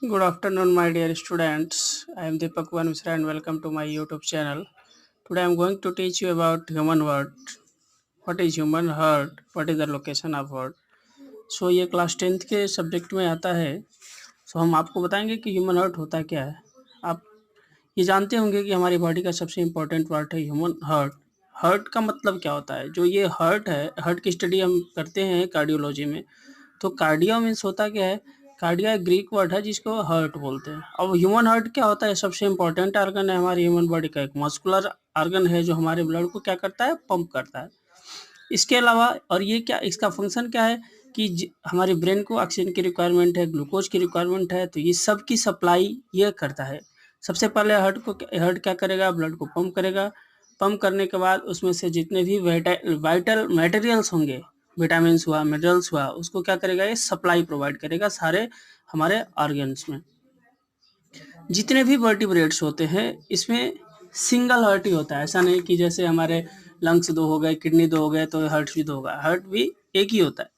Good afternoon, my dear students. I am Deepak Mishra and welcome to my YouTube channel. Today I am going to teach you about human heart. What is human heart? What is the location of heart? So ये class 10th के subject में आता है. सो हम आपको बताएंगे कि human heart होता क्या है. आप ये जानते होंगे कि हमारी बॉडी का सबसे इम्पोर्टेंट पार्ट है ह्यूमन हार्ट. हार्ट का मतलब क्या होता है? जो ये हार्ट है, हार्ट की स्टडी हम करते हैं कार्डियोलॉजी में. तो कार्डियो मीन्स होता क्या है? कार्डिया ग्रीक वर्ड है जिसको हार्ट बोलते हैं. अब ह्यूमन हार्ट क्या होता है? सबसे इम्पोर्टेंट ऑर्गन है हमारी ह्यूमन बॉडी का. एक मस्कुलर ऑर्गन है जो हमारे ब्लड को क्या करता है? पंप करता है. इसके अलावा और ये क्या, इसका फंक्शन क्या है कि हमारे ब्रेन को ऑक्सीजन की रिक्वायरमेंट है, ग्लूकोज की रिक्वायरमेंट है, तो ये सब की सप्लाई ये करता है. सबसे पहले हार्ट क्या करेगा? ब्लड को पंप करेगा. पंप करने के बाद उसमें से जितने भी वाइटल मटेरियल्स होंगे, विटामिन हुआ, मिनरल्स हुआ, उसको क्या करेगा? ये सप्लाई प्रोवाइड करेगा सारे हमारे ऑर्गन्स में. जितने भी वर्टिब्रेट्स होते हैं इसमें सिंगल हार्ट ही होता है. ऐसा नहीं कि जैसे हमारे लंग्स दो हो गए, किडनी दो हो गए तो हार्ट भी दो होगा. हार्ट भी एक ही होता है.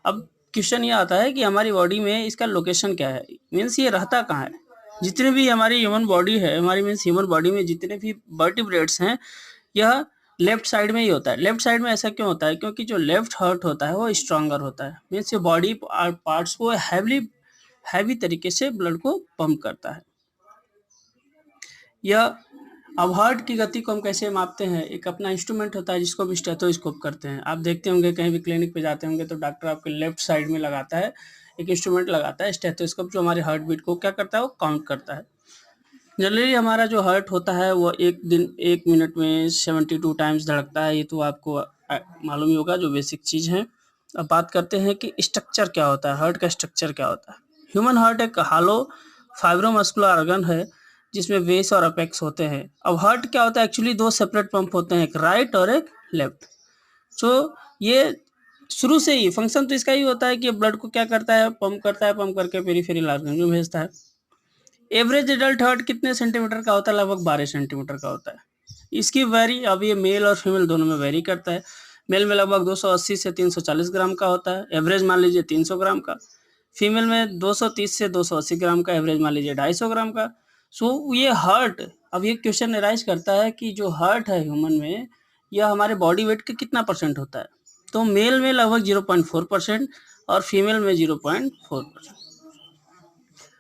अब क्वेश्चन ये आता है कि हमारी बॉडी में इसका लोकेशन क्या है, मीन्स ये रहता कहाँ है. जितने भी हमारी ह्यूमन बॉडी है, हमारी मीन्स ह्यूमन बॉडी में जितने भी वर्टिब्रेट्स हैं, यह लेफ्ट साइड में ही होता है. लेफ्ट साइड में ऐसा क्यों होता है? क्योंकि जो लेफ्ट हार्ट होता है वो स्ट्रांगर होता है. मीन्स ये बॉडी पार्ट्स को हैवी तरीके से ब्लड को पंप करता है. यह अब हार्ट की गति को हम कैसे मापते हैं? एक अपना इंस्ट्रूमेंट होता है जिसको हम स्टेथोस्कोप करते हैं. आप देखते होंगे कहीं भी क्लिनिक पे जाते होंगे तो डॉक्टर आपके लेफ्ट साइड में लगाता है, एक इंस्ट्रूमेंट लगाता है स्टेथोस्कोप, जो हमारे हार्ट बीट को क्या करता है? वो काउंट करता है. जनरली हमारा जो हार्ट होता है वो एक मिनट में 72 टाइम्स धड़कता है. ये तो आपको मालूम ही होगा, जो बेसिक चीज़ है. अब बात करते हैं कि स्ट्रक्चर क्या होता है, हार्ट का स्ट्रक्चर क्या होता है. ह्यूमन हार्ट एक हालो फाइब्रोमस्कुलर ऑर्गन है जिसमें बेस और अपेक्स होते हैं. अब हार्ट क्या होता है? एक्चुअली दो सेपरेट पंप होते हैं, एक राइट और एक लेफ्ट. सो ये शुरू से ही फंक्शन तो इसका ही होता है कि ब्लड को क्या करता है? पंप करता है. पंप करके पेरिफेरल ऑर्गन में भेजता है. एवरेज एडल्ट हार्ट कितने सेंटीमीटर का होता है? लगभग 12 सेंटीमीटर का होता है. इसकी वेरी, अब ये मेल और फीमेल दोनों में वेरी करता है. मेल में लगभग 280 से 340 ग्राम का होता है, एवरेज मान लीजिए 300 ग्राम का. फीमेल में 230 से 280 ग्राम का, एवरेज मान लीजिए 250 ग्राम का. सो ये हार्ट, अब ये क्वेश्चन राइज करता है कि जो हार्ट है ह्यूमन में, यह हमारे बॉडी वेट के कितना परसेंट होता है? तो मेल में लगभग 0.4% और फीमेल में 0.4%.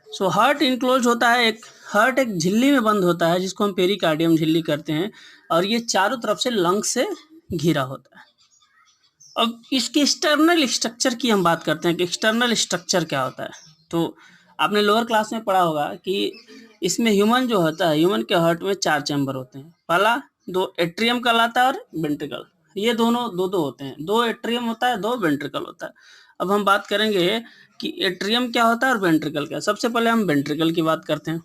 सो हार्ट इनक्लोज होता है, हार्ट एक झिल्ली में बंद होता है जिसको हम पेरिकार्डियम झिल्ली करते हैं, और ये चारों तरफ से लंग से घिरा होता है. अब इसके एक्सटर्नल स्ट्रक्चर की हम बात करते हैं कि एक्सटर्नल स्ट्रक्चर क्या होता है. तो आपने लोअर क्लास में पढ़ा होगा कि इसमें ह्यूमन जो होता है, ह्यूमन के हार्ट में 4 चैम्बर होते हैं. पहला 2 एट्रियम कहलाता है और वेंट्रिकल. ये दोनों दो होते हैं, 2 एट्रियम होता है, 2 वेंट्रिकल होता है. अब हम बात करेंगे कि एट्रियम क्या होता है और वेंट्रिकल क्या. सबसे पहले हम वेंट्रिकल की बात करते हैं.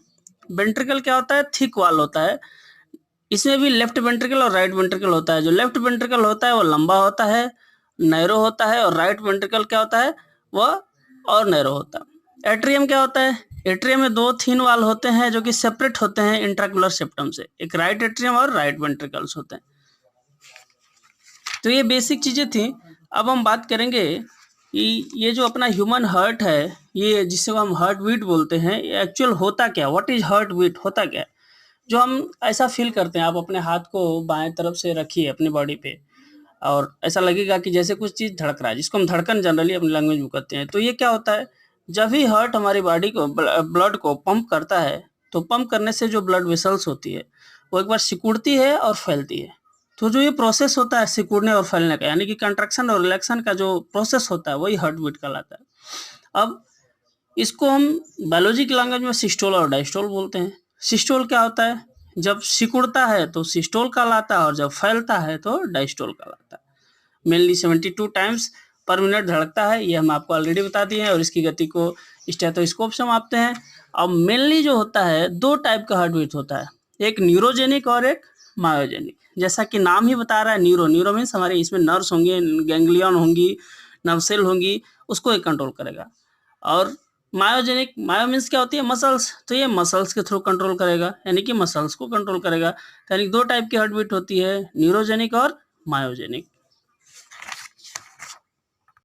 वेंट्रिकल क्या होता है? थिक वॉल होता है. इसमें भी लेफ्ट वेंट्रिकल और राइट वेंट्रिकल होता है. जो लेफ्ट वेंट्रिकल होता है वो लंबा होता है, नैरो होता है, और राइट वेंट्रिकल क्या होता है? वह और नैरो होता है. एट्रियम क्या होता है? एट्रियम में 2 थिन वाल होते हैं जो कि सेपरेट होते हैं इंट्राक्युलर सेप्टम से. एक राइट एट्रियम और राइट वेंट्रिकल्स होते हैं. तो ये बेसिक चीजें थी. अब हम बात करेंगे कि ये जो अपना ह्यूमन हार्ट है, ये जिसे हम हार्ट बीट बोलते हैं, ये एक्चुअल होता क्या? What is heart beat? होता क्या है? जो हम ऐसा फील करते हैं, आप अपने हाथ को बाएं तरफ से रखिए अपनी बॉडी पे, और ऐसा लगेगा कि जैसे कुछ चीज़ धड़क रहा है, जिसको हम धड़कन जनरली अपनी लैंग्वेज में कहते हैं. तो ये क्या होता है? जब भी हार्ट हमारी बॉडी को ब्लड को पंप करता है, तो पंप करने से जो ब्लड वेसल्स होती है वो एक बार सिकुड़ती है और फैलती है. तो जो ये प्रोसेस होता है सिकुड़ने और फैलने का, यानी कि कंट्रैक्शन और रिलैक्शन का जो प्रोसेस होता है, वही हार्ट बीट कहलाता है. अब इसको हम बायोलॉजी की लैंग्वेज में सिस्टोल और डायस्टोल बोलते हैं. सिस्टोल क्या होता है? जब सिकुड़ता है तो सिस्टोल कहलाता है, और जब फैलता है तो डायस्टोल कहलाता है. मेनली 72 टाइम्स पर मिनट धड़कता है, ये हम आपको ऑलरेडी बता दिए हैं, और इसकी गति को स्टेथोस्कोप से मापते हैं. अब मेनली जो होता है, 2 टाइप का हार्ट बीट होता है, एक न्यूरोजेनिक और एक मायोजेनिक. जैसा कि नाम ही बता रहा है, न्यूरो मीन्स हमारे इसमें नर्व्स होंगे, गैंग्लियन होंगी, नर्व सेल होंगी, उसको एक कंट्रोल करेगा. और मायो मीन्स क्या होती है? मसल्स. तो ये मसल्स के थ्रू कंट्रोल करेगा, यानी कि मसल्स को कंट्रोल करेगा. यानी 2 टाइप की हार्ट बीट होती है, न्यूरोजेनिक और मायोजेनिक.